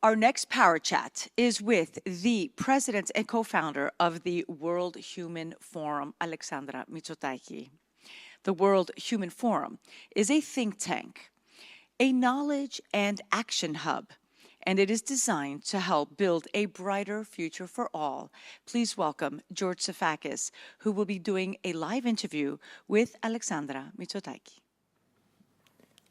Our next Power Chat is with the president and co-founder of the World Human Forum, Alexandra Mitsotaki. The World Human Forum is a think tank, a knowledge and action hub, and it is designed to help build a brighter future for all. Please welcome George Safakis, who will be doing a live interview with Alexandra Mitsotaki.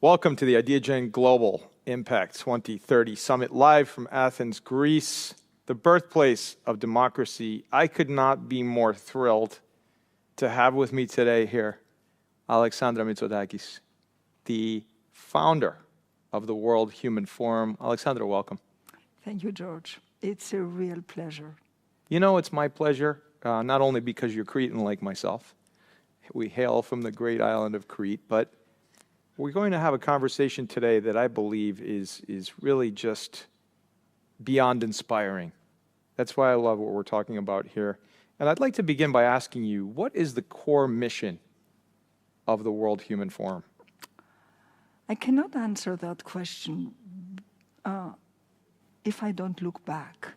Welcome to the IdeaGen Global Impact 2030 Summit, live from Athens, Greece, the birthplace of democracy. I could not be more thrilled to have with me today here Alexandra Mitsotaki, the founder of the World Human Forum. Alexandra, welcome. Thank you, George. It's a real pleasure. You know, it's my pleasure, not only because you're Cretan like myself. We hail from the great island of Crete, but we're going to have a conversation today that I believe is really just beyond inspiring. That's why I love what we're talking about here. And I'd like to begin by asking you, what is the core mission of the World Human Forum? I cannot answer that question if I don't look back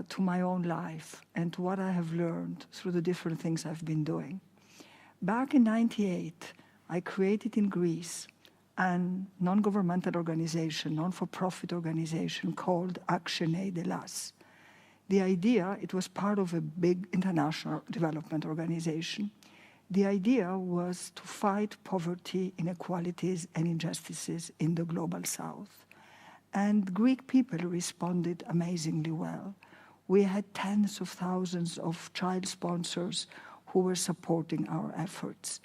to my own life and to what I have learned through the different things I've been doing. Back in '98, I created in Greece a non-governmental organization, non-for-profit organization called ActionAid Hellas. The idea, it was part of a big international development organization. The idea was to fight poverty, inequalities, and injustices in the global south. And Greek people responded amazingly well. We had tens of thousands of child sponsors who were supporting our efforts.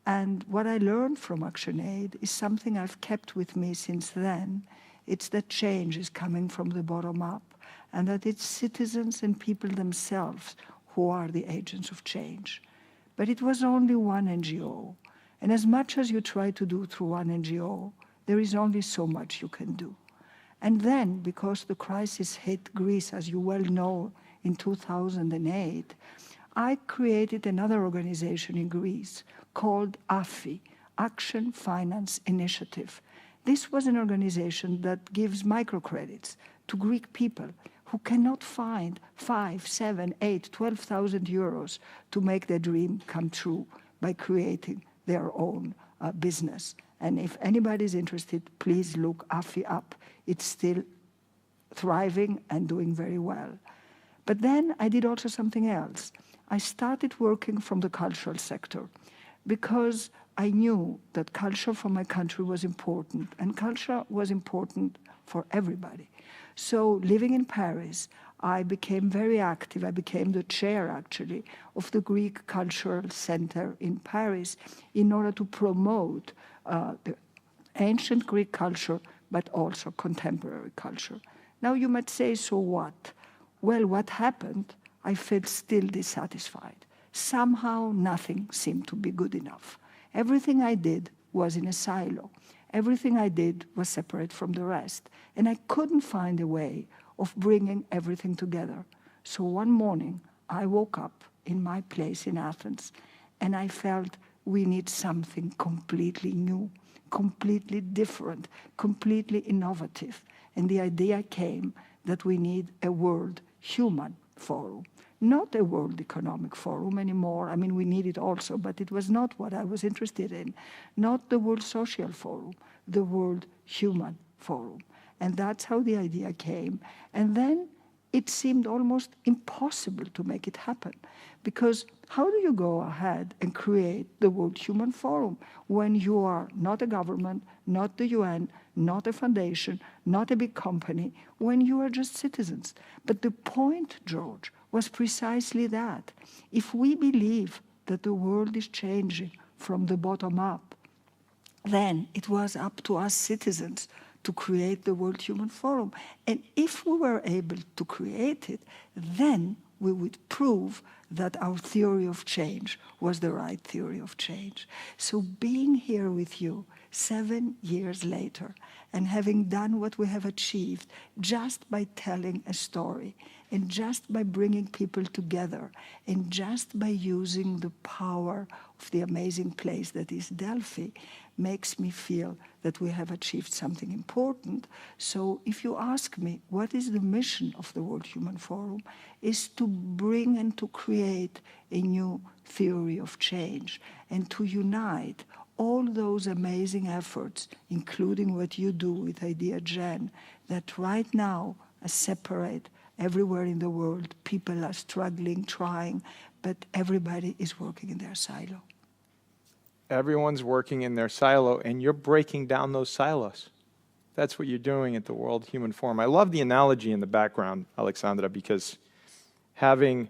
And what I learned from ActionAid is something I've kept with me since then. It's that change is coming from the bottom up, and that it's citizens and people themselves who are the agents of change. But it was only one NGO. And as much as you try to do through one NGO, there is only so much you can do. And then, because the crisis hit Greece, as you well know, in 2008, I created another organization in Greece called AFI, Action Finance Initiative. This was an organization that gives microcredits to Greek people who cannot find 5, 7, 8, 12,000 euros to make their dream come true by creating their own business. And if anybody is interested, please look AFI up. It's still thriving and doing very well. But then I did also something else. I started working from the cultural sector because I knew that culture for my country was important, and culture was important for everybody. So living in Paris, I became very active. I became the chair, actually, of the Greek Cultural Center in Paris in order to promote the ancient Greek culture, but also contemporary culture. Now you might say, so what? Well, what happened? I felt still dissatisfied. Somehow nothing seemed to be good enough. Everything I did was in a silo. Everything I did was separate from the rest. And I couldn't find a way of bringing everything together. So one morning, I woke up in my place in Athens, and I felt we need something completely new, completely different, completely innovative. And the idea came that we need a World Human Forum. Not a World Economic Forum anymore. I mean, we need it also, but it was not what I was interested in. Not the World Social Forum, the World Human Forum. And that's how the idea came. And then it seemed almost impossible to make it happen. Because how do you go ahead and create the World Human Forum when you are not a government, not the UN, not a foundation, not a big company, when you are just citizens? But the point, George, was precisely that. If we believe that the world is changing from the bottom up, then it was up to us citizens to create the World Human Forum. And if we were able to create it, then we would prove that our theory of change was the right theory of change. So being here with you 7 years later and having done what we have achieved just by telling a story And just by bringing people together, and just by using the power of the amazing place that is Delphi, makes me feel that we have achieved something important. So if you ask me, what is the mission of the World Human Forum, is to bring and to create a new theory of change and to unite all those amazing efforts, including what you do with Idea Gen, that right now are separate everywhere in the world. People are struggling, trying, but everybody is working in their silo. Everyone's working in their silo, and you're breaking down those silos. That's what you're doing at the World Human Forum. I love the analogy in the background, Alexandra, because having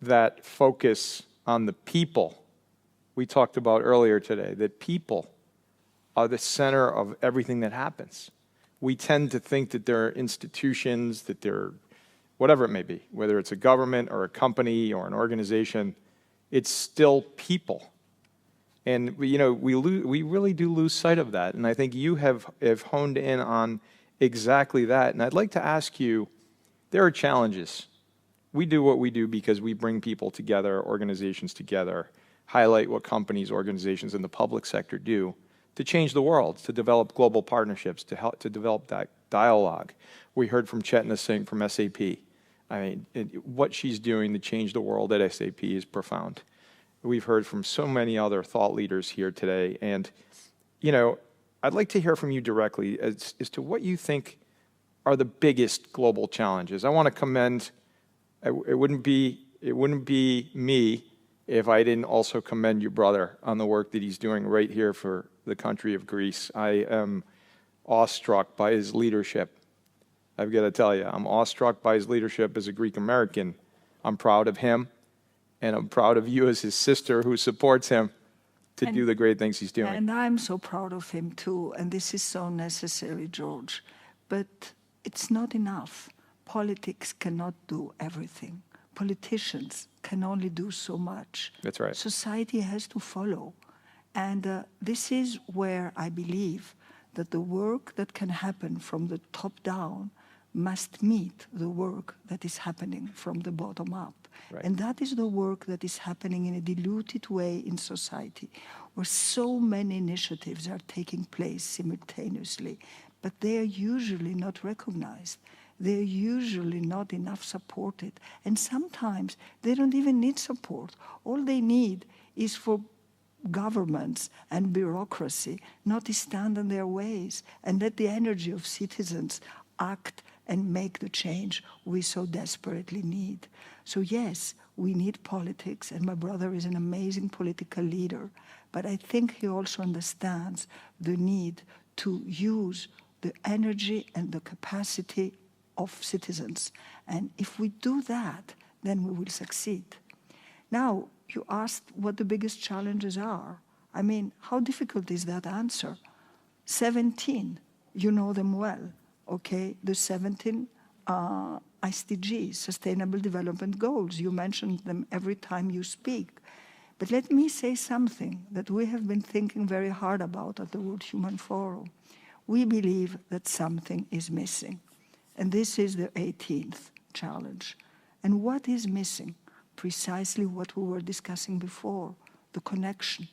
that focus on the people we talked about earlier today, that people are the center of everything that happens. We tend to think that there are institutions, that they're whatever it may be, whether it's a government or a company or an organization, it's still people. And we really do lose sight of that. And I think you have honed in on exactly that. And I'd like to ask you, there are challenges. We do what we do because we bring people together, organizations together, highlight what companies, organizations, and the public sector do to change the world, to develop global partnerships, to help to develop that dialogue. We heard from Chetna Singh from SAP. I mean, what she's doing to change the world at SAP is profound. We've heard from so many other thought leaders here today. And, I'd like to hear from you directly as to what you think are the biggest global challenges. I want to commend, it wouldn't be me if I didn't also commend your brother on the work that he's doing right here for the country of Greece. I am awestruck by his leadership. I've got to tell you, I'm awestruck by his leadership as a Greek American. I'm proud of him, and I'm proud of you as his sister who supports him to do the great things he's doing. And I'm so proud of him too, and this is so necessary, George. But it's not enough. Politics cannot do everything. Politicians can only do so much. That's right. Society has to follow. And this is where I believe that the work that can happen from the top down must meet the work that is happening from the bottom up. Right. And that is the work that is happening in a diluted way in society, where so many initiatives are taking place simultaneously, but they are usually not recognized. They're usually not enough supported. And sometimes they don't even need support. All they need is for governments and bureaucracy not to stand in their ways and let the energy of citizens act and make the change we so desperately need. So yes, we need politics, and my brother is an amazing political leader, but I think he also understands the need to use the energy and the capacity of citizens. And if we do that, then we will succeed. Now, you asked what the biggest challenges are. I mean, how difficult is that answer? 17, you know them well, okay? The 17 SDGs, Sustainable Development Goals. You mention them every time you speak. But let me say something that we have been thinking very hard about at the World Human Forum. We believe that something is missing. And this is the 18th challenge. And what is missing? Precisely what we were discussing before, the connection,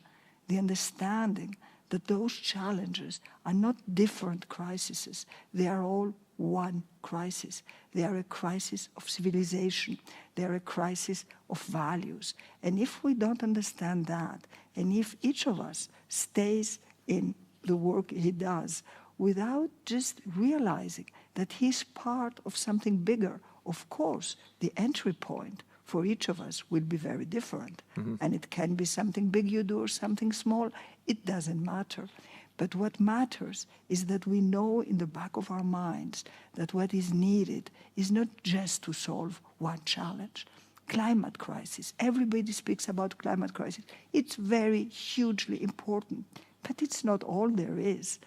the understanding that those challenges are not different crises. They are all one crisis. They are a crisis of civilization. They are a crisis of values. And if we don't understand that, and if each of us stays in the work he does without just realizing that he's part of something bigger, of course, the entry point for each of us will be very different. Mm-hmm. And it can be something big you do or something small. It doesn't matter. But what matters is that we know in the back of our minds that what is needed is not just to solve one challenge. Climate crisis. Everybody speaks about climate crisis. It's very hugely important, but it's not all there is.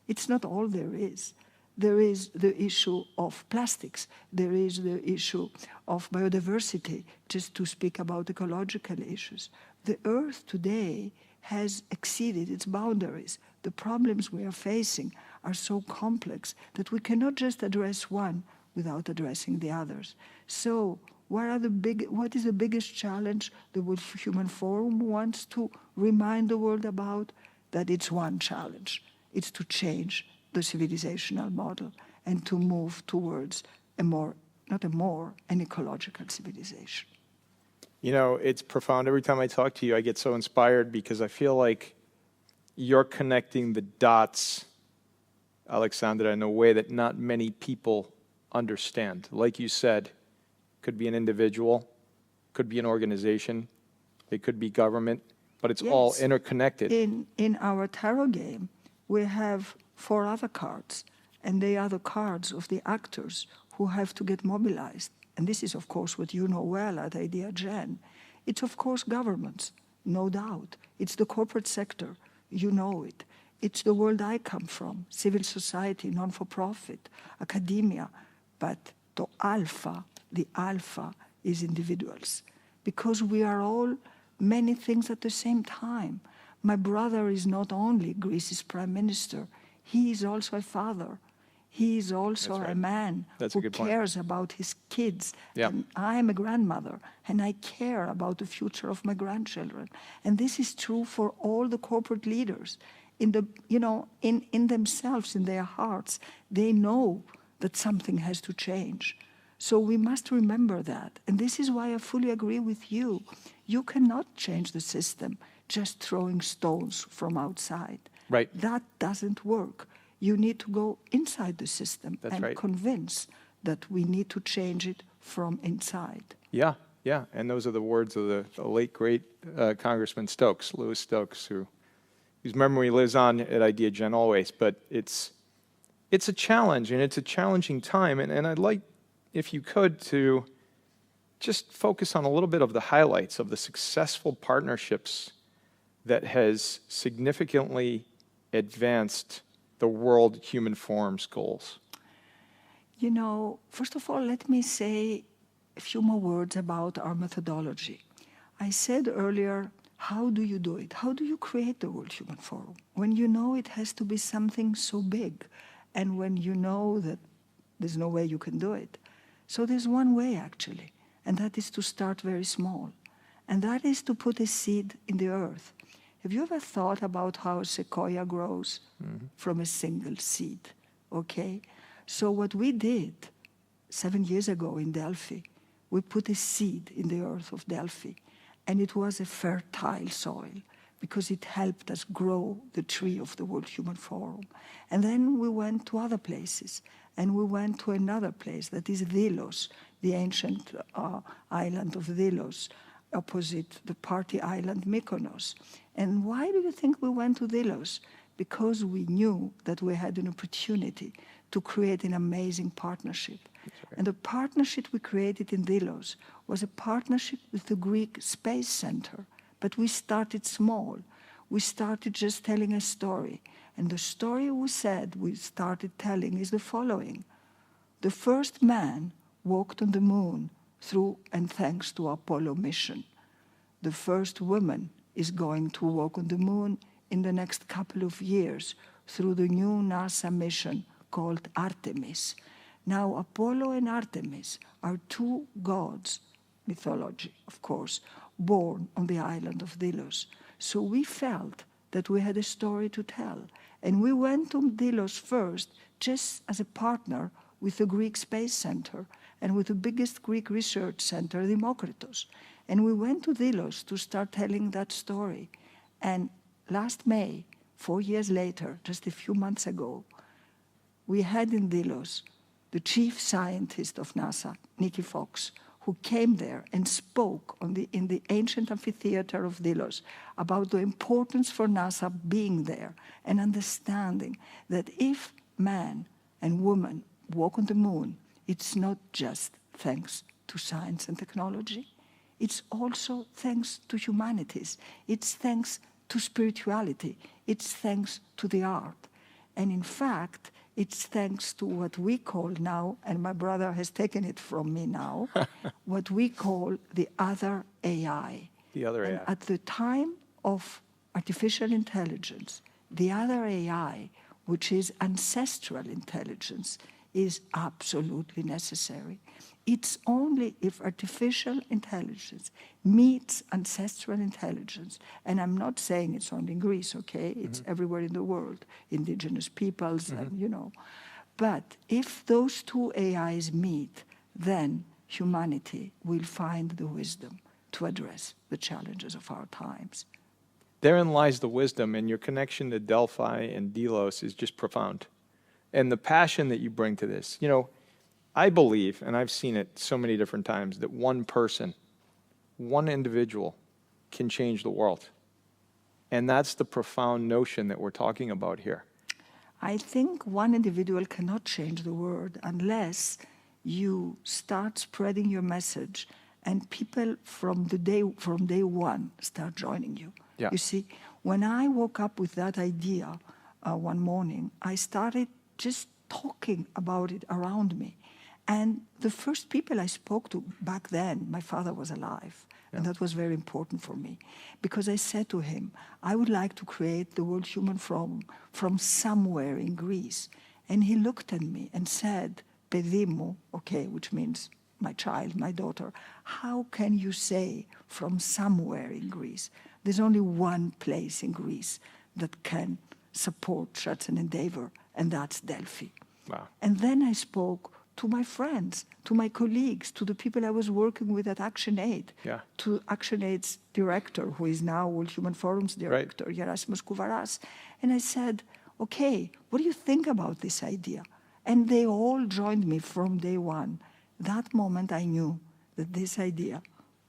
It's not all there is. There is the issue of plastics. There is the issue of biodiversity, just to speak about ecological issues. The Earth today has exceeded its boundaries. The problems we are facing are so complex that we cannot just address one without addressing the others. So what is the biggest challenge the World Human Forum wants to remind the world about? That it's one challenge. It's to change the civilizational model and to move towards an ecological civilization. You know, it's profound. Every time I talk to you, I get so inspired because I feel like you're connecting the dots, Alexandra, in a way that not many people understand. Like you said, could be an individual, could be an organization, it could be government, but it's all interconnected. In our tarot game, we have 4 other cards, and they are the cards of the actors who have to get mobilized. And this is, of course, what you know well at Idea Gen. It's, of course, governments, no doubt. It's the corporate sector, you know it. It's the world I come from, civil society, non-for-profit, academia. But the alpha is individuals. Because we are all many things at the same time. My brother is not only Greece's prime minister, he is also a father. He is also a man who cares about his kids. Yeah. And I am a grandmother, and I care about the future of my grandchildren. And this is true for all the corporate leaders. In themselves, in their hearts, they know that something has to change. So we must remember that. And this is why I fully agree with you. You cannot change the system just throwing stones from outside. Right. That doesn't work. You need to go inside the system convince that we need to change it from inside. Yeah. And those are the words of the late, great Congressman Stokes, Louis Stokes, whose memory lives on at Idea Gen always. But it's a challenge, and it's a challenging time. And I'd like, if you could, to just focus on a little bit of the highlights of the successful partnerships that has significantly advanced the World Human Forum's goals. You know, first of all, let me say a few more words about our methodology. I said earlier, how do you do it? How do you create the World Human Forum? When you know it has to be something so big, and when you know that there's no way you can do it. So there's one way, actually, and that is to start very small. And that is to put a seed in the earth. Have you ever thought about how a sequoia grows from a single seed? Okay? So what we did 7 years ago in Delphi, we put a seed in the earth of Delphi, and it was a fertile soil because it helped us grow the tree of the World Human Forum. And then we went to other places, and we went to another place that is Delos, the ancient island of Delos, opposite the party island Mykonos. And why do you think we went to Delos? Because we knew that we had an opportunity to create an amazing partnership. Right. And the partnership we created in Delos was a partnership with the Greek Space Center. But we started small. We started just telling a story. And the story we started telling is the following. The first man walked on the moon through and thanks to Apollo mission. The first woman is going to walk on the moon in the next couple of years through the new NASA mission called Artemis. Now, Apollo and Artemis are 2 gods, mythology, of course, born on the island of Delos. So we felt that we had a story to tell. And we went to Delos first just as a partner with the Greek Space Center and with the biggest Greek research center, Demokritos. And we went to Delos to start telling that story. And last May, 4 years later, just a few months ago, we had in Delos the chief scientist of NASA, Nikki Fox, who came there and spoke in the ancient amphitheater of Delos about the importance for NASA being there and understanding that if man and woman walk on the moon, it's not just thanks to science and technology. It's also thanks to humanities. It's thanks to spirituality. It's thanks to the art. And in fact, it's thanks to what we call now, and my brother has taken it from me now, what we call the other AI. The other AI. At the time of artificial intelligence, the other AI, which is ancestral intelligence, is absolutely necessary. It's only if artificial intelligence meets ancestral intelligence, and I'm not saying it's only in Greece, okay? It's everywhere in the world, indigenous peoples, and But if those two AIs meet, then humanity will find the wisdom to address the challenges of our times. Therein lies the wisdom, and your connection to Delphi and Delos is just profound. And the passion that you bring to this. I believe, and I've seen it so many different times, that one person, one individual can change the world. And that's the profound notion that we're talking about here. I think one individual cannot change the world unless you start spreading your message and people from day one start joining you. Yeah. You see, when I woke up with that idea one morning, I started just talking about it around me. And the first people I spoke to back then, my father was alive. And that was very important for me. Because I said to him, I would like to create the World Human Forum from somewhere in Greece. And he looked at me and said, "Παιδί μου," okay, which means my child, my daughter, how can you say from somewhere in Greece? There's only one place in Greece that can support such an endeavor, and that's Delphi. Wow. And then I spoke to my friends, to my colleagues, to the people I was working with at ActionAid, to ActionAid's director, who is now World Human Forum's director, Gerasimus Kouvaras. And I said, okay, what do you think about this idea? And they all joined me from day one. That moment I knew that this idea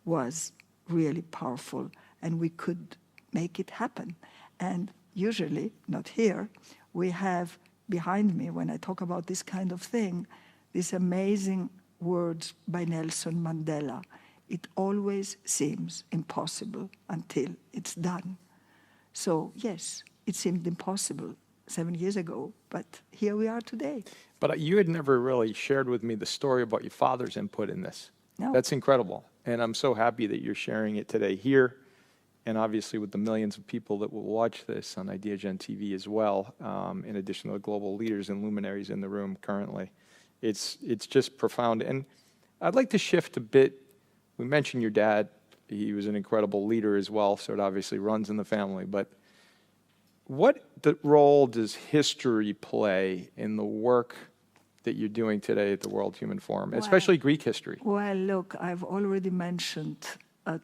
was really powerful and we could make it happen. And usually, not here, we have behind me, when I talk about this kind of thing, these amazing words by Nelson Mandela. It always seems impossible until it's done. So yes, it seemed impossible 7 years ago, but here we are today. But you had never really shared with me the story about your father's input in this. No. That's incredible. And I'm so happy that you're sharing it today here, and obviously with the millions of people that will watch this on IdeaGen TV as well, in addition to the global leaders and luminaries in the room currently. It's just profound. And I'd like to shift a bit. We mentioned your dad. He was an incredible leader as well, so it obviously runs in the family. But what role does history play in the work that you're doing today at the World Human Forum, especially Greek history? Well, look, I've already mentioned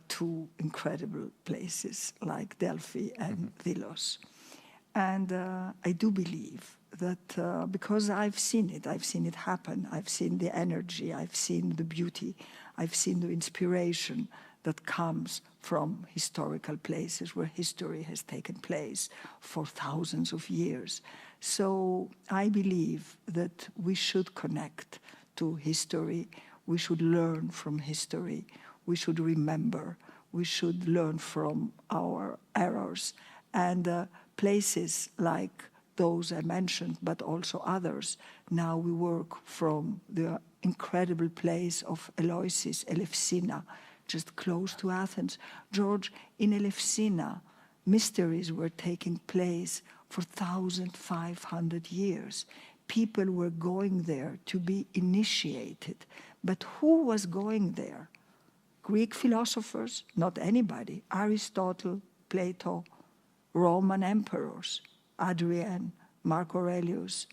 two incredible places like Delphi and Delos. And I do believe that because I've seen it happen, I've seen the energy, I've seen the beauty, I've seen the inspiration that comes from historical places where history has taken place for thousands of years. So I believe that we should connect to history, we should learn from history, we should remember, we should learn from our errors. And places like those I mentioned, but also others, now we work from the incredible place of Eleusis, Elefsina, just close to Athens. George, in Elefsina, mysteries were taking place for 1,500 years. People were going there to be initiated. But who was going there? Greek philosophers? Not anybody. Aristotle, Plato, Roman emperors, Adrian, Mark Aurelius,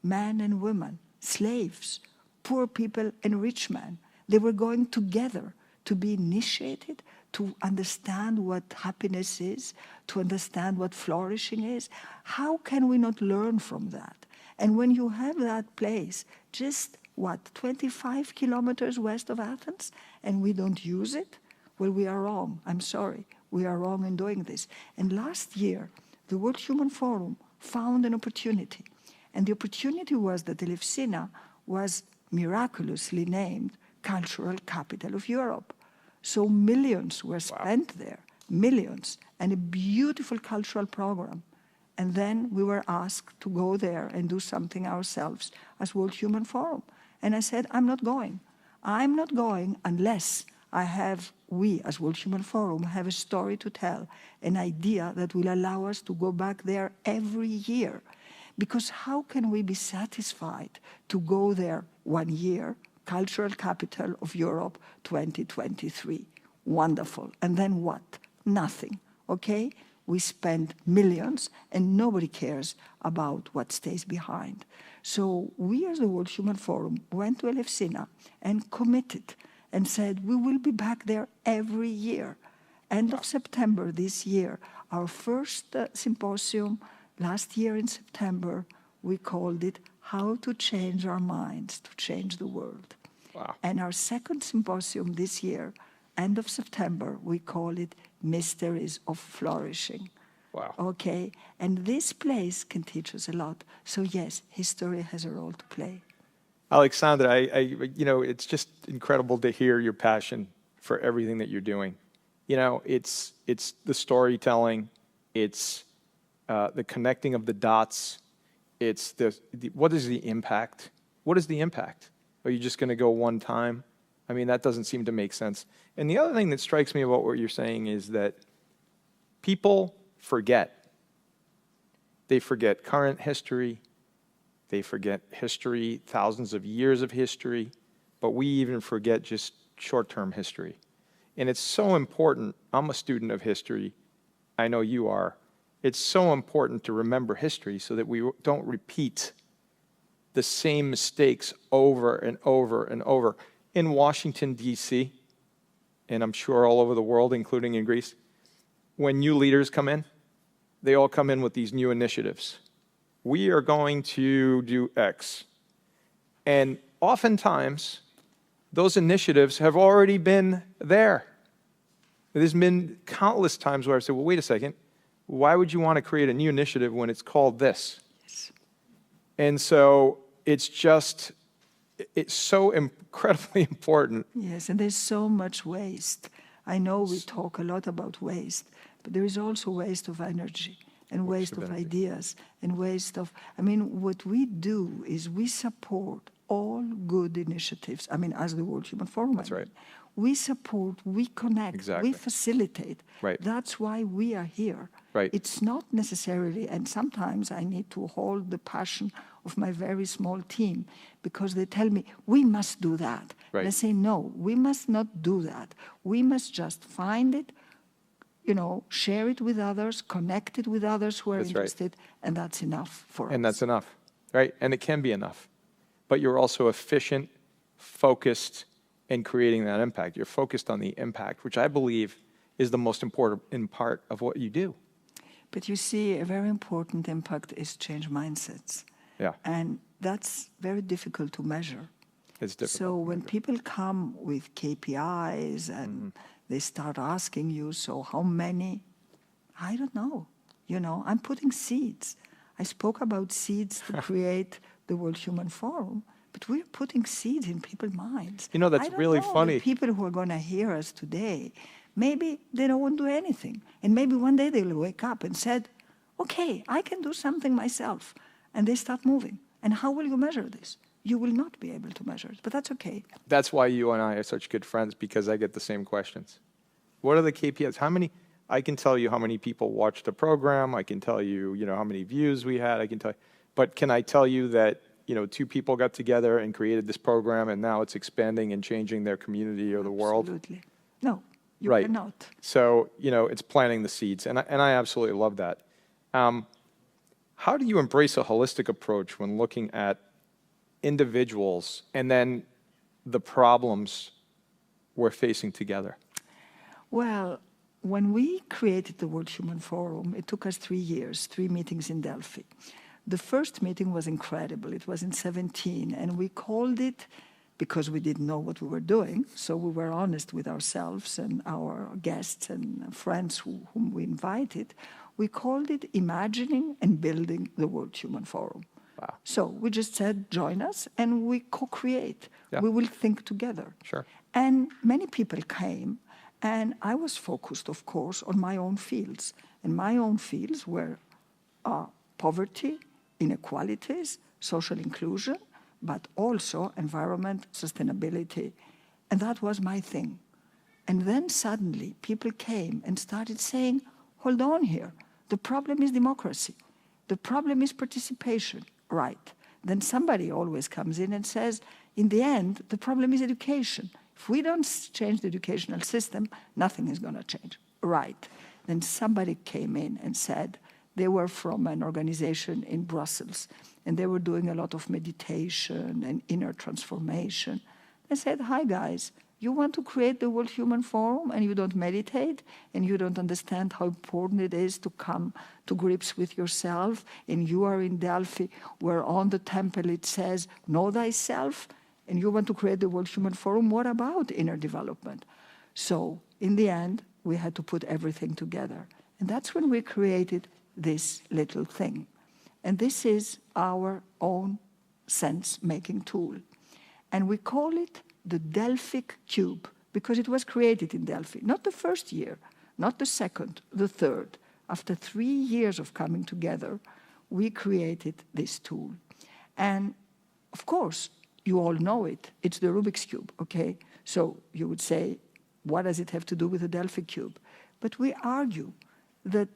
men and women, slaves, poor people and rich men. They were going together to be initiated, to understand what happiness is, to understand what flourishing is. How can we not learn from that? And when you have that place, just 25 kilometers west of Athens, and we don't use it? Well, we are wrong. I'm sorry. We are wrong in doing this. And last year, the World Human Forum found an opportunity. And the opportunity was that Elefsina was miraculously named Cultural Capital of Europe. So millions were spent there, millions, and a beautiful cultural program. And then we were asked to go there and do something ourselves as World Human Forum. And I said, I'm not going. I'm not going unless we as World Human Forum have a story to tell, an idea that will allow us to go back there every year. Because how can we be satisfied to go there 1 year, cultural capital of Europe 2023? Wonderful. And then what? Nothing, okay? We spend millions and nobody cares about what stays behind. So we as the World Human Forum went to Elefsina and committed and said, we will be back there every year. End of September this year, our first symposium last year in September, we called it How to Change Our Minds to Change the World. Wow. And our second symposium this year, end of September, we call it Mysteries of Flourishing. Wow. Okay, and this place can teach us a lot. So yes, history has a role to play. Alexandra, it's just incredible to hear your passion for everything that you're doing. It's the storytelling, it's the connecting of the dots, it's what is the impact? What is the impact? Are you just going to go one time? I mean, that doesn't seem to make sense. And the other thing that strikes me about what you're saying is that people forget. They forget current history. They forget history, thousands of years of history. But we even forget just short-term history. And it's so important. I'm a student of history. I know you are. It's so important to remember history so that we don't repeat the same mistakes over and over and over. In Washington, D.C., and I'm sure all over the world, including in Greece, when new leaders come in, they all come in with these new initiatives. We are going to do X. And oftentimes, those initiatives have already been there. There's been countless times where I say, well, wait a second, why would you want to create a new initiative when it's called this? Yes. And so it's so incredibly important. Yes, and there's so much waste. I know we talk a lot about waste, but there is also waste of energy and waste of ideas and waste of, what we do is we support all good initiatives. As the World Human Forum. That's right. We support, we connect, Exactly. we facilitate. Right. That's why we are here. Right. It's not necessarily, and sometimes I need to hold the passion of my very small team because they tell me, we must do that. Right. And I say, no, we must not do that. We must just find it, share it with others, connect it with others who are That's interested, and that's enough for us. And that's enough, right? And it can be enough. But you're also efficient, focused, and creating that impact. You're focused on the impact, which I believe is the most important part of what you do. But you see, a very important impact is change mindsets. Yeah. And that's very difficult to measure. It's difficult. So when people come with KPIs and they start asking you, so how many? I don't know. I'm putting seeds. I spoke about seeds to create the World Human Forum, but we're putting seeds in people's minds. That's really funny. The people who are going to hear us today, maybe they don't want to do anything. And maybe one day they'll wake up and said, okay, I can do something myself. And they start moving. And how will you measure this? You will not be able to measure it, but that's okay. That's why you and I are such good friends, because I get the same questions. What are the KPIs? I can tell you how many people watched the program. I can tell you, how many views we had. But can I tell you that, 2 people got together and created this program and now it's expanding and changing their community or the world? Absolutely. No, you Right. cannot. So, it's planting the seeds. And I absolutely love that. How do you embrace a holistic approach when looking at individuals and then the problems we're facing together? Well, when we created the World Human Forum, it took us 3 years, 3 meetings in Delphi. The first meeting was incredible. It was in 2017, and we called it, because we didn't know what we were doing, so we were honest with ourselves and our guests and friends whom we invited, we called it Imagining and Building the World Human Forum. Wow. So we just said, join us, and we co-create. Yeah. We will think together. Sure. And many people came, and I was focused, of course, on my own fields. And my own fields were poverty, inequalities, social inclusion, but also environment, sustainability. And that was my thing. And then suddenly people came and started saying, hold on here, the problem is democracy. the problem is participation, right? Then somebody always comes in and says, in the end, the problem is education. If we don't change the educational system, nothing is going to change, right? Then somebody came in and said, they were from an organization in Brussels, and they were doing a lot of meditation and inner transformation. They said, hi guys, you want to create the World Human Forum and you don't meditate and you don't understand how important it is to come to grips with yourself, and you are in Delphi where on the temple it says, know thyself, and you want to create the World Human Forum, what about inner development? So in the end, we had to put everything together. And that's when we created this little thing. And this is our own sense-making tool. And we call it the Delphic Cube, because it was created in Delphi. Not the first year, not the second, the third. After 3 years of coming together, we created this tool. And of course, you all know it. It's the Rubik's Cube, okay? So you would say, what does it have to do with the Delphic Cube? But we argue that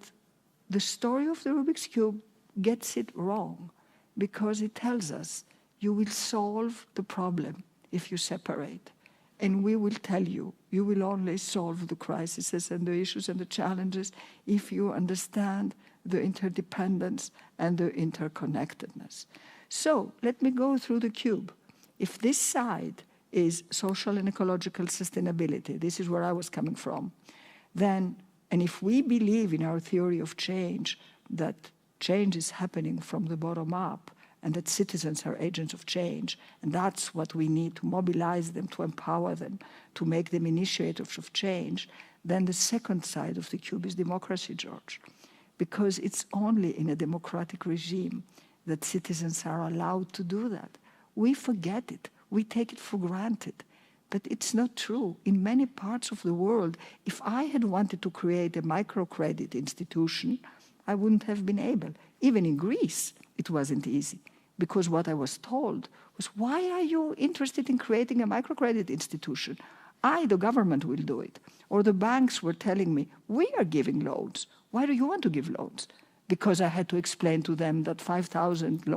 the story of the Rubik's Cube gets it wrong, because it tells us you will solve the problem if you separate. And we will tell you, you will only solve the crises and the issues and the challenges if you understand the interdependence and the interconnectedness. So let me go through the cube. If this side is social and ecological sustainability, this is where I was coming from, then, and if we believe in our theory of change, that change is happening from the bottom up, and that citizens are agents of change, and that's what we need to mobilize them, to empower them, to make them initiators of change, then the second side of the cube is democracy, George. Because it's only in a democratic regime that citizens are allowed to do that. We forget it. We take it for granted. But it's not true. In many parts of the world, if I had wanted to create a microcredit institution, I wouldn't have been able. Even in Greece, it wasn't easy. Because what I was told was, why are you interested in creating a microcredit institution? The government, will do it. Or the banks were telling me, we are giving loans. Why do you want to give loans? Because I had to explain to them that 5,000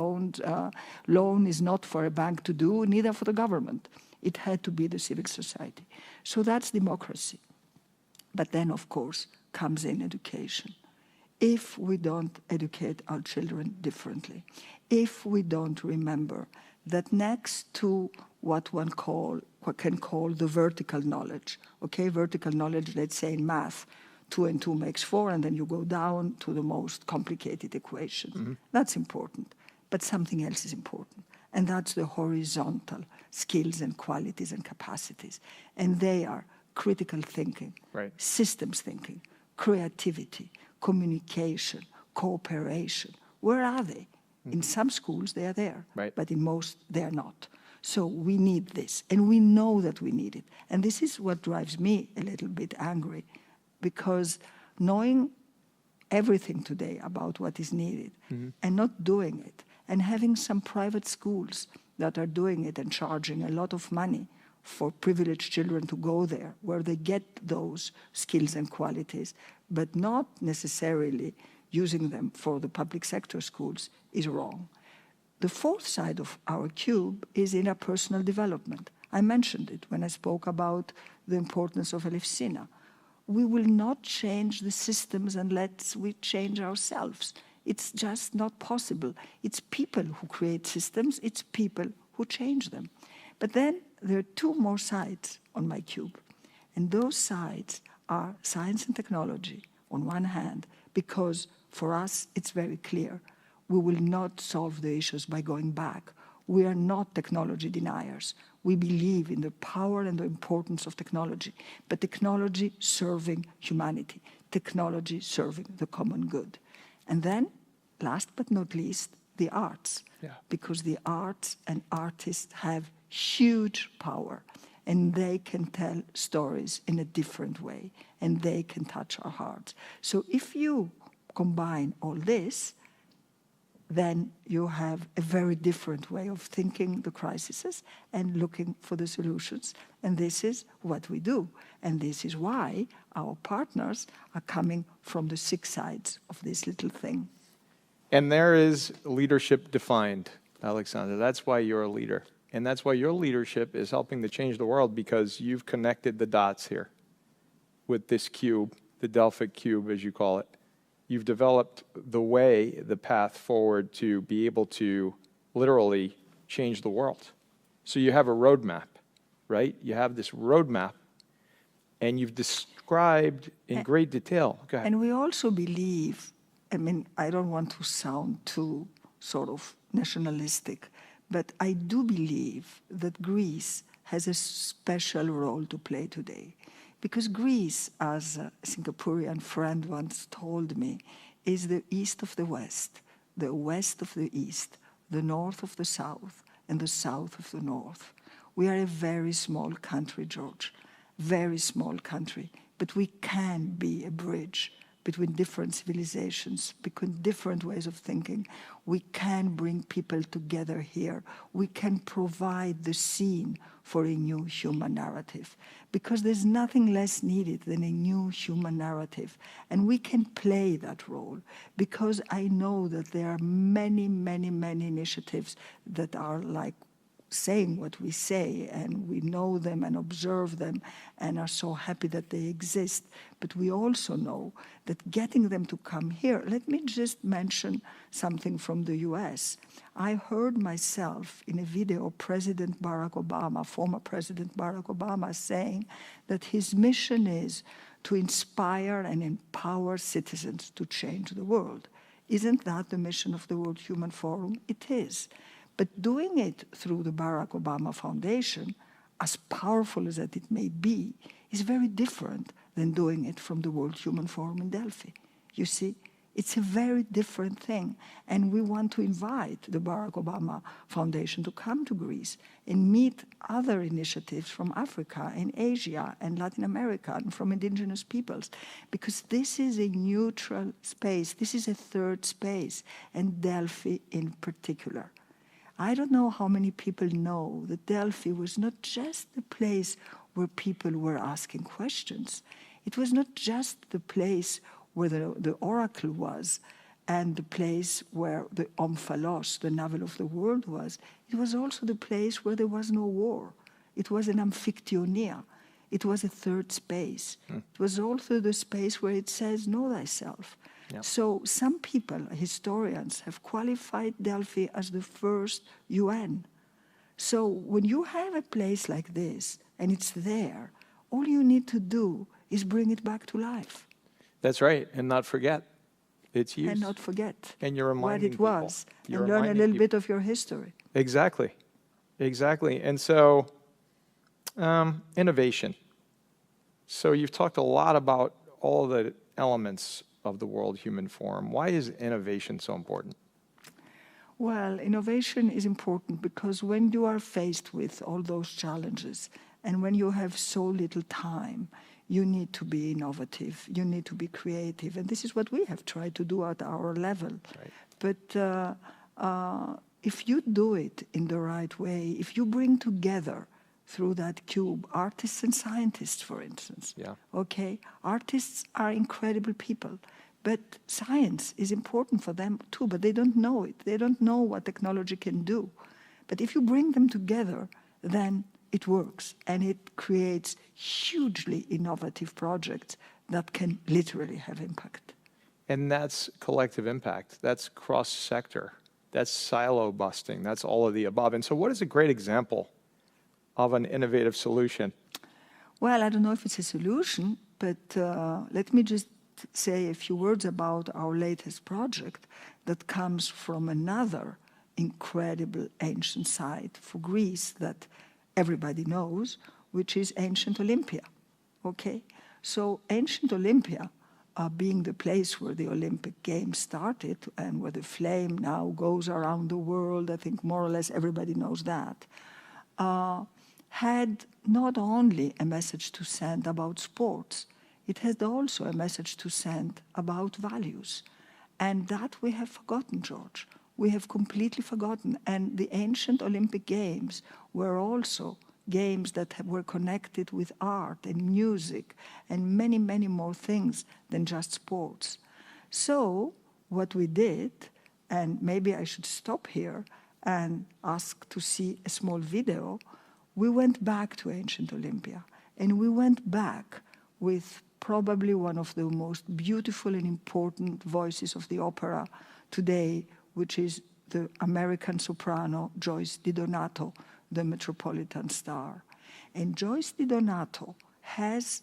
loan is not for a bank to do, neither for the government. It had to be the civil society. So that's democracy. But then, of course, comes in education. If we don't educate our children differently, if we don't remember that next to what one can call the vertical knowledge, okay, vertical knowledge, let's say in math, 2 and 2 makes 4, and then you go down to the most complicated equations. Mm-hmm. That's important, but something else is important, and that's the horizontal skills and qualities and capacities, and they are critical thinking, right, systems thinking, creativity, communication, cooperation. Where are they? Mm-hmm. In some schools, they are there, right, but in most, they are not. So we need this, and we know that we need it. And this is what drives me a little bit angry, because knowing everything today about what is needed, mm-hmm, and not doing it, and having some private schools that are doing it and charging a lot of money for privileged children to go there, where they get those skills and qualities, but not necessarily using them for the public sector schools, is wrong. The fourth side of our cube is interpersonal development. I mentioned it when I spoke about the importance of Elefsina. We will not change the systems unless we change ourselves. It's just not possible. It's people who create systems. It's people who change them. But then there are 2 more sides on my cube. And those sides are science and technology on one hand, because for us it's very clear. We will not solve the issues by going back. We are not technology deniers. We believe in the power and the importance of technology, but technology serving humanity, technology serving the common good. And then, last but not least, the arts, because the arts and artists have huge power, and they can tell stories in a different way, and they can touch our hearts. So if you combine all this, then you have a very different way of thinking the crises and looking for the solutions. And this is what we do. And this is why our partners are coming from the 6 sides of this little thing. And there is leadership defined, Alexandra. That's why you're a leader. And that's why your leadership is helping to change the world, because you've connected the dots here with this cube, the Delphic cube, as you call it. You've developed the way, the path forward to be able to literally change the world. So you have a roadmap, right? You have this roadmap, and you've described in great detail. Go ahead. And we also believe, I mean, I don't want to sound too sort of nationalistic, but I do believe that Greece has a special role to play today. Because Greece, as a Singaporean friend once told me, is the east of the west of the east, the north of the south, and the south of the north. We are a very small country, George, very small country, but we can be a bridge between different civilizations, between different ways of thinking. We can bring people together here. We can provide the scene for a new human narrative, because there's nothing less needed than a new human narrative. And we can play that role, because I know that there are many, many, many initiatives that are like saying what we say, and we know them and observe them and are so happy that they exist. But we also know that getting them to come here, let me just mention something from the US. I heard myself in a video President Barack Obama, former President Barack Obama, saying that his mission is to inspire and empower citizens to change the world. Isn't that the mission of the World Human Forum? It is. But doing it through the Barack Obama Foundation, as powerful as that it may be, is very different than doing it from the World Human Forum in Delphi. You see, it's a very different thing. And we want to invite the Barack Obama Foundation to come to Greece and meet other initiatives from Africa and Asia and Latin America and from indigenous peoples, because this is a neutral space. This is a third space, and Delphi in particular. I don't know how many people know that Delphi was not just the place where people were asking questions. It was not just the place where the oracle was and the place where the omphalos, the navel of the world, was. It was also the place where there was no war. It was an amphictyonia. It was a third space. It was also the space where it says, know thyself. Yep. So some people, historians, have qualified Delphi as the first UN. So when you have a place like this and it's there, all you need to do is bring it back to life. That's right, and not forget its use. And not forget and you're reminding what it was, people. And learn a little bit of your history. Exactly, exactly. And so, innovation. So you've talked a lot about all the elements of the World Human Forum. Why is innovation so important? Well, innovation is important because when you are faced with all those challenges and when you have so little time, you need to be innovative, you need to be creative. And this is what we have tried to do at our level. Right. But if you do it in the right way, if you bring together through that cube artists and scientists, for instance, okay? Artists are incredible people. But science is important for them too, but they don't know it. They don't know what technology can do. But if you bring them together, then it works, and it creates hugely innovative projects that can literally have impact. And that's collective impact. That's cross-sector. That's silo busting. That's all of the above. And so what is a great example of an innovative solution? Well, I don't know if it's a solution, but let me just say a few words about our latest project that comes from another incredible ancient site for Greece that everybody knows, which is ancient Olympia, okay? So ancient Olympia, being the place where the Olympic Games started and where the flame now goes around the world, I think more or less everybody knows that, had not only a message to send about sports, it had also a message to send about values. And that we have forgotten, George. We have completely forgotten. And the ancient Olympic Games were also games that were connected with art and music and many, many more things than just sports. So what we did and maybe I should stop here and ask to see a small video, we went back to ancient Olympia. And we went back with probably one of the most beautiful and important voices of the opera today, which is the American soprano Joyce DiDonato, the Metropolitan star. And Joyce DiDonato has,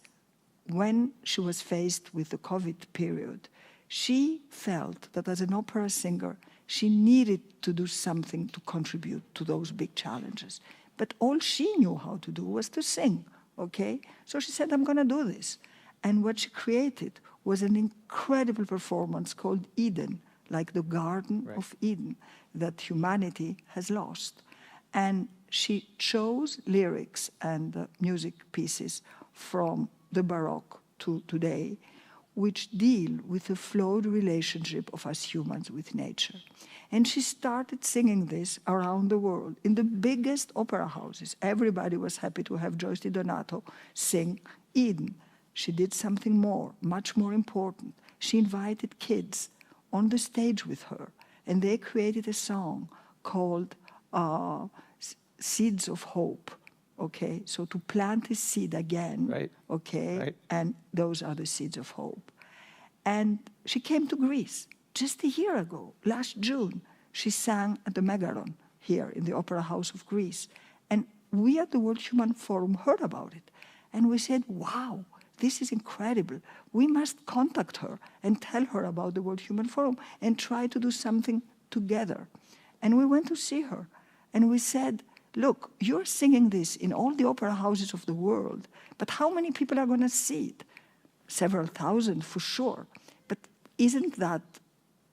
when she was faced with the COVID period, she felt that as an opera singer, she needed to do something to contribute to those big challenges. But all she knew how to do was to sing, okay? So she said, I'm gonna do this. And what she created was an incredible performance called Eden, like the Garden of Eden that humanity has lost. And she chose lyrics and music pieces from the Baroque to today, which deal with the flawed relationship of us humans with nature. And she started singing this around the world in the biggest opera houses. Everybody was happy to have Joyce DiDonato sing Eden. She did something more, much more important. She invited kids on the stage with her, and they created a song called Seeds of Hope. Okay, so to plant a seed again, okay, and those are the seeds of hope. And she came to Greece just a year ago, last June. She sang at the Megaron here in the Opera House of Greece. And we at the World Human Forum heard about it. And we said, wow, this is incredible. We must contact her and tell her about the World Human Forum and try to do something together. And we went to see her. And we said, look, you're singing this in all the opera houses of the world, but how many people are going to see it? Several thousand for sure. But isn't that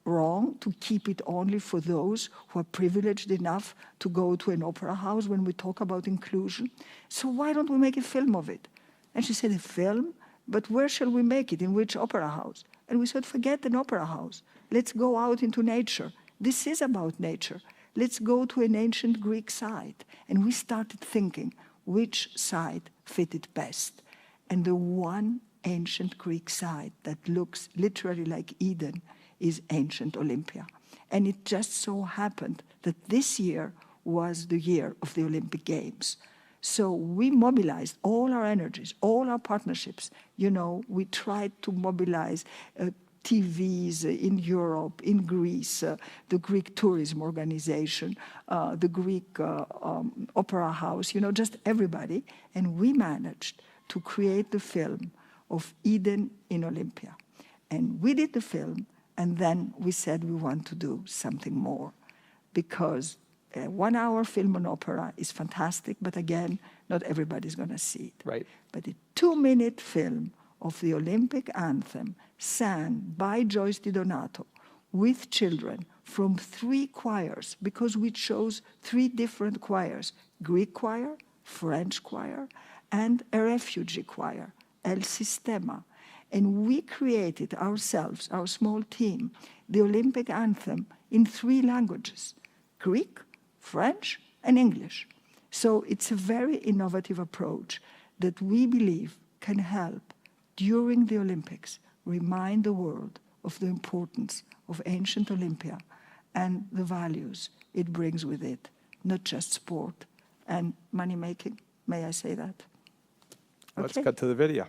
wrong to keep it only for those who are privileged enough to go to an opera house when we talk about inclusion? So why don't we make a film of it? And she said, a film? But where shall we make it? In which opera house? And we said, forget an opera house. Let's go out into nature. This is about nature. Let's go to an ancient Greek site. And we started thinking which site fitted best. And the one ancient Greek site that looks literally like Eden is ancient Olympia. And it just so happened that this year was the year of the Olympic Games. So we mobilized all our energies, all our partnerships. You know, we tried to mobilize TVs in Europe, in Greece, the Greek Tourism Organization, the Greek Opera House, you know, just everybody. And we managed to create the film of Eden in Olympia. And we did the film, and then we said we want to do something more, because a 1 hour film on opera is fantastic, but again, not everybody's going to see it. Right. But a 2-minute film of the Olympic anthem sang by Joyce DiDonato with children from 3 choirs, because we chose 3 different choirs, Greek choir, French choir, and a refugee choir, El Sistema. And we created ourselves, our small team, the Olympic anthem in 3 languages, Greek, French, and English. So it's a very innovative approach that we believe can help, during the Olympics, remind the world of the importance of ancient Olympia and the values it brings with it, not just sport and money-making. May I say that? Let's cut to the video.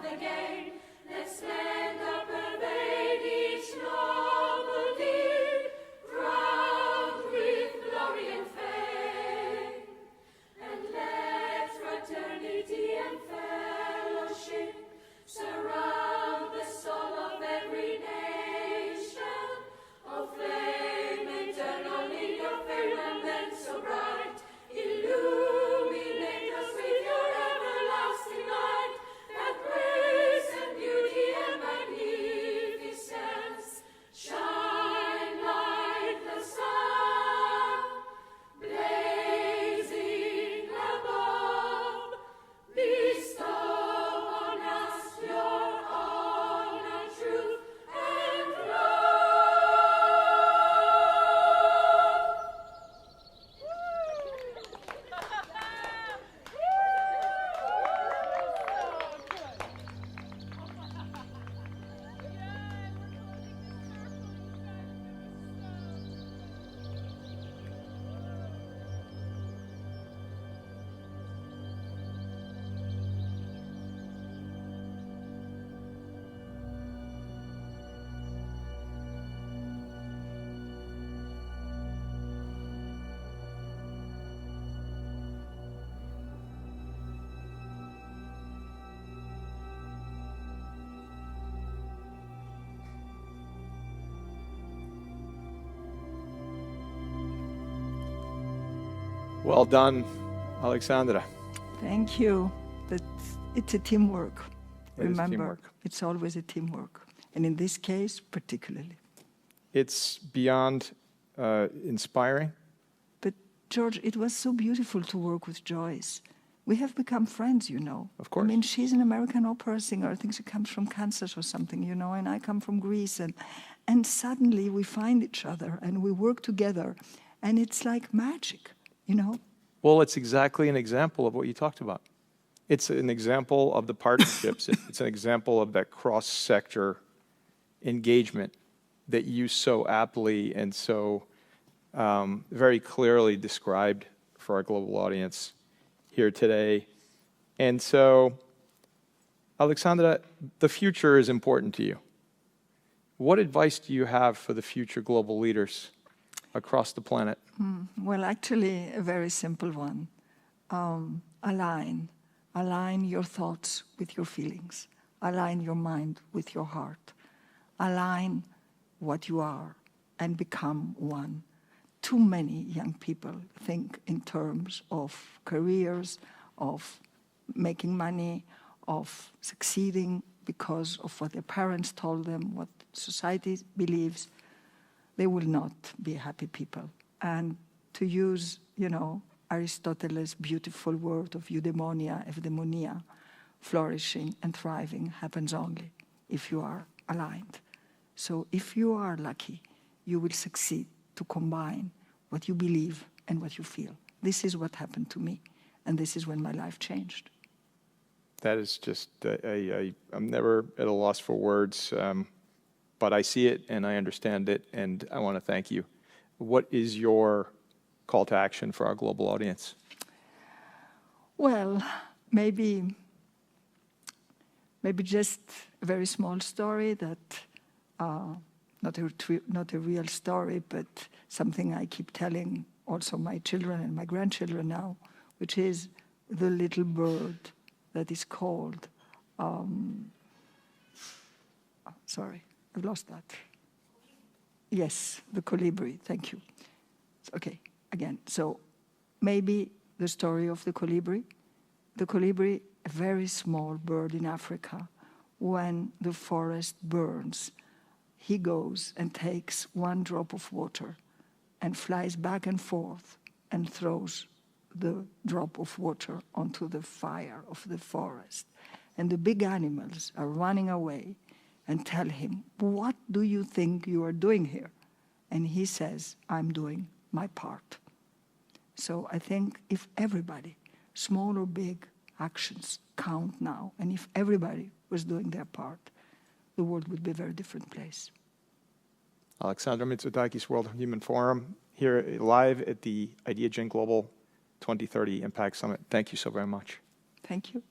the gain. Let splendor pervade each noble deed, crowned with glory and fame. And let fraternity and fellowship surround the soul of every nation. O flame eternal in your firmament so bright, illuminate us with your everlasting light, that grace and beauty and magnificence shine like the sun, blazing above. Bestow on us your honor, truth, and love. Well done, Alexandra. Thank you. It's a teamwork. It is Remember, teamwork. it's always a teamwork. And in this case, particularly. It's beyond inspiring. But George, it was so beautiful to work with Joyce. We have become friends, you know. Of course. I mean, she's an American opera singer. I think she comes from Kansas or something, you know, and I come from Greece. And suddenly we find each other and we work together. And it's like magic, you know. Well, it's exactly an example of what you talked about. It's an example of the partnerships. It's an example of that cross-sector engagement that you so aptly and so very clearly described for our global audience here today. And so, Alexandra, the future is important to you. What advice do you have for the future global leaders across the planet? Well, actually, a very simple one. Align your thoughts with your feelings. Align your mind with your heart. Align what you are and become one. Too many young people think in terms of careers, of making money, of succeeding because of what their parents told them, what society believes. They will not be happy people. And to use, you know, Aristotle's beautiful word of eudaimonia, flourishing and thriving happens only if you are aligned. So if you are lucky, you will succeed to combine what you believe and what you feel. This is what happened to me, and this is when my life changed. That is just, I'm never at a loss for words, but I see it and I understand it, and I want to thank you. What is your call to action for our global audience? Well, maybe just a very small story that, not a real story, but something I keep telling also my children and my grandchildren now, which is the little bird that is called, sorry, I've lost that. Yes, the colibri, thank you. Okay, again, so maybe the story of the colibri. The colibri, a very small bird in Africa, when the forest burns, he goes and takes one drop of water and flies back and forth and throws the drop of water onto the fire of the forest. And the big animals are running away and tell him, "What do you think you are doing here?" And he says, "I'm doing my part." So I think if everybody, small or big actions count now, and if everybody was doing their part, the world would be a very different place. Alexandra Mitsotaki's World Human Forum here live at the IdeaGen Global 2030 Impact Summit. Thank you so very much. Thank you.